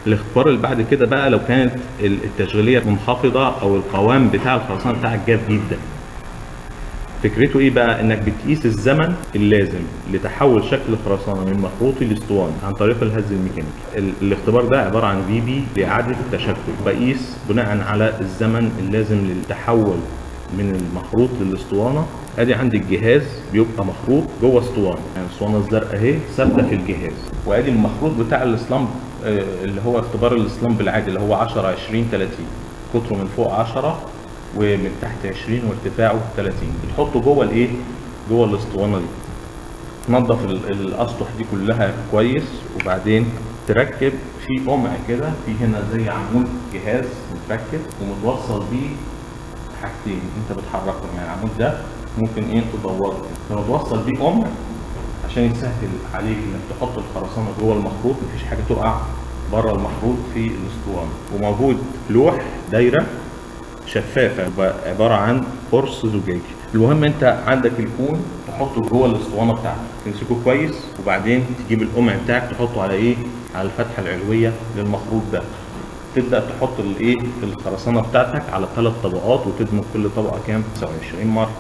الاختبار اللي بعد كده بقى لو كانت التشغيليه منخفضه او القوام بتاع الخرسانه بتاعك جاف جدا. فكرته ايه بقى؟ انك بتقيس الزمن اللازم لتحول شكل الخرسانه من مخروطي لاسطواني عن طريق الهز الميكانيكي. الاختبار ده عباره عن في بي لاعاده التشكل، بقيس بناء على الزمن اللازم للتحول من المخروط للاسطوانه. ادي عندي الجهاز بيبقى مخروط جوه اسطوانه، يعني الاسطوانه الزرقاء اهي ثابته في الجهاز، وادي المخروط بتاع الاسلامب اللي هو اختبار الاسلامب العادي اللي هو 10 20 30، قطره من فوق 10 ومن تحت 20 وارتفاعه 30، بتحطه جوه الايه؟ جوه الاسطوانه دي. تنظف الاسطح دي كلها كويس، وبعدين تركب في قمع كده، في هنا زي عمود جهاز متركب ومتوصل بيه حاجتين انت بتحركهم، يعني العمود ده ممكن ايه تدوره، فمتوصل بيه قمع عشان يسهل عليك انك تحط الخرسانه جوه المخروط، مفيش حاجه تقع بره المخروط في الاسطوانه. وموجود لوح دايره شفافه يبقى عباره عن قرص زجاجي. المهم انت عندك الكون تحطه جوه الاسطوانه بتاعتك، تمسكه كويس، وبعدين تجيب القمع بتاعك تحطه على ايه؟ على الفتحه العلويه للمخروط ده. تبدا تحط الايه؟ الخرسانه بتاعتك على 3 طبقات، وتدمج كل طبقه كام؟ 29 مره.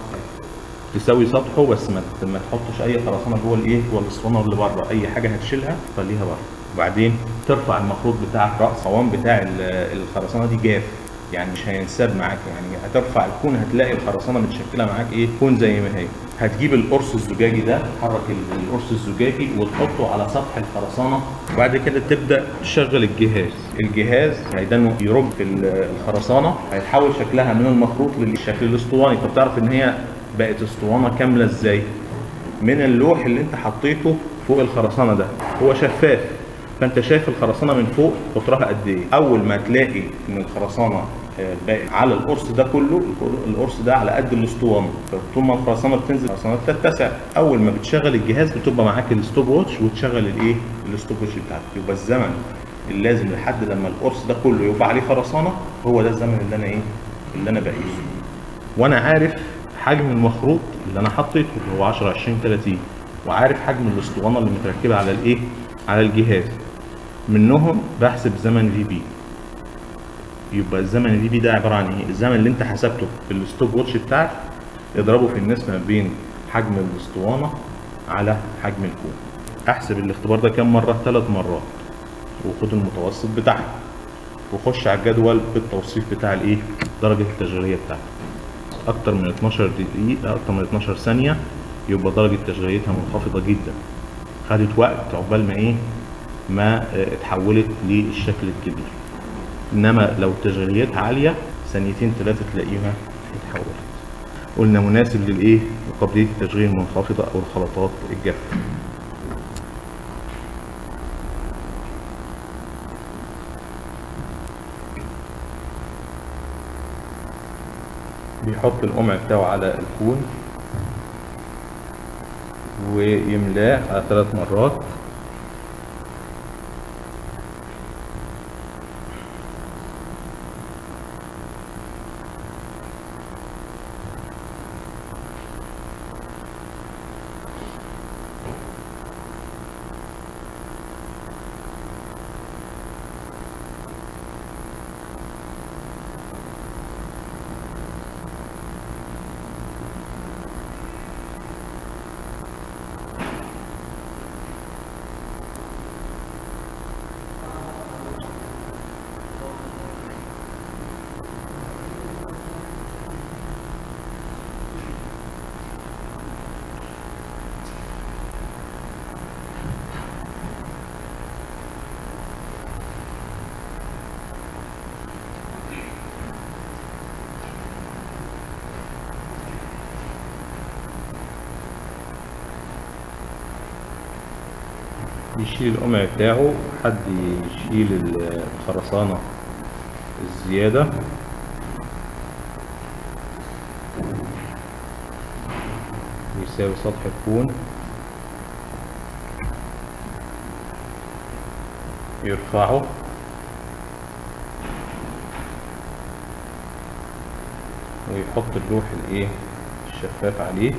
تساوي سطحه، بس ما تحطش اي خرسانه جوه الايه؟ جوه الاسطوانه اللي بره، اي حاجه هتشيلها خليها بره. وبعدين ترفع المخروط بتاعك، راس القوام بتاع الخرسانه دي جاف، يعني مش هينساب معاك، يعني هترفع الكون هتلاقي الخرسانه متشكله معاك ايه؟ كون زي ما هي. هتجيب القرص الزجاجي ده، تحرك القرص الزجاجي وتحطه على سطح الخرسانه، وبعد كده تبدا تشغل الجهاز هيدنه يرج في الخرسانه، هيتحول شكلها من المخروط للشكل الاسطواني. طب تعرف ان هي بقت اسطوانه كامله ازاي؟ من اللوح اللي انت حطيته فوق الخرسانه ده، هو شفاف، فانت شايف الخرسانه من فوق قطرها قد ايه. اول ما تلاقي ان الخرسانه باقي على القرص ده كله، القرص ده على قد الاسطوانه، فطول ما الخرسانه بتنزل الخرسانه بتتسع. اول ما بتشغل الجهاز بتبقى معاك الستوب ووتش، وتشغل الايه؟ الستوب ووتش بتاعك، يبقى الزمن اللازم لحد لما القرص ده كله يبقى عليه خرسانه هو ده الزمن اللي انا ايه؟ اللي انا بقيسه. وانا عارف حجم المخروط اللي انا حطيته اللي هو 10 20 30، وعارف حجم الاسطوانه اللي متركبه على الايه؟ على الجهاز. منهم بحسب زمن في بي. يبقى الزمن في بي ده عباره عن ايه؟ الزمن اللي انت حسبته في الستوب ووتش بتاعك اضربه في النسبه بين حجم الاسطوانه على حجم الكون. احسب الاختبار ده كام مره؟ 3 مرات، وخد المتوسط بتاعها، وخش على الجدول بالتوصيف بتاع الايه؟ درجه التشغيليه بتاعتك. اكتر من 12 دقيقه، اكتر من 12 ثانيه، يبقى درجه تشغيليتها منخفضه جدا، خدت وقت عقبال ما ايه؟ ما اتحولت للشكل الكبير. انما لو تشغيليتها عاليه، ثانيتين 3 تلاقيها اتحولت. قلنا مناسب للايه؟ لقابليه التشغيل المنخفضه او الخلطات الجافه. بيحط القمع بتاعه على الكون ويملاه على 3 مرات، يشيل القمع بتاعه، حد يشيل الخرسانة الزيادة، يساوي سطح الكون، يرفعه ويحط اللوح الايه؟ الشفاف عليه،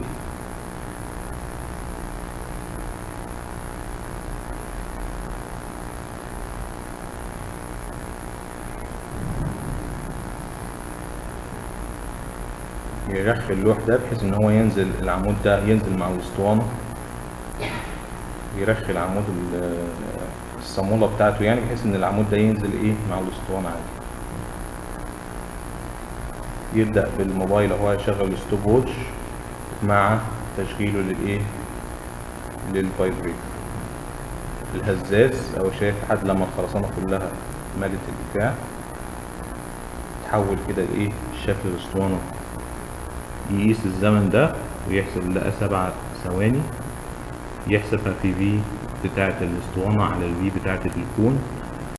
يرخي اللوح ده بحيث ان هو ينزل العمود ده ينزل مع الاسطوانة، يرخي العمود الصامولة بتاعته يعني، بحيث ان العمود ده ينزل ايه مع الاسطوانة عادي. يبدأ بالموبايل هو يشغل الستوب ووتش مع تشغيله للايه للفايبريت. الهزاز او شايف لحد لما الخرسانة كلها مالت البتاع، تحول كده لايه شكل الاسطوانة. يقيس الزمن ده ويحسب، لقى 7 ثواني يحسبها في في بتاعة الاسطوانة على الفي بتاعة التليفون،